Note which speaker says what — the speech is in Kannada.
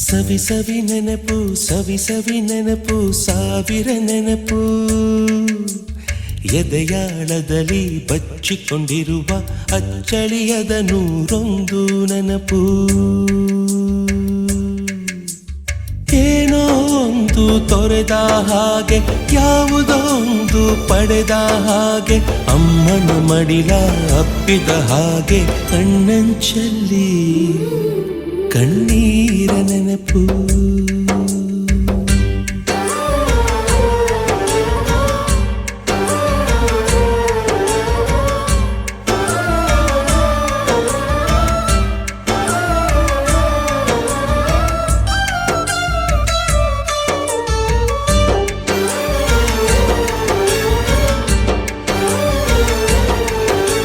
Speaker 1: ಸವಿ ಸವಿ ನೆನಪು ಸವಿ ಸವಿ ನೆನಪು ಸಾವಿರ ನೆನಪು ಎದೆಯಾಳದಲ್ಲಿ ಬಚ್ಚಿಕೊಂಡಿರುವ ಅಚ್ಚಳಿಯದ ನೂರೊಂದು ನೆನಪು ಏನೋ ಒಂದು ತೊರೆದ ಹಾಗೆ ಯಾವುದೋ ಒಂದು ಪಡೆದ ಹಾಗೆ ಅಮ್ಮನ ಮಡಿಲ ಅಪ್ಪಿದ ಹಾಗೆ ಕಣ್ಣಂಚಲ್ಲಿ ಕಣ್ಣೀರ ನೆನಪು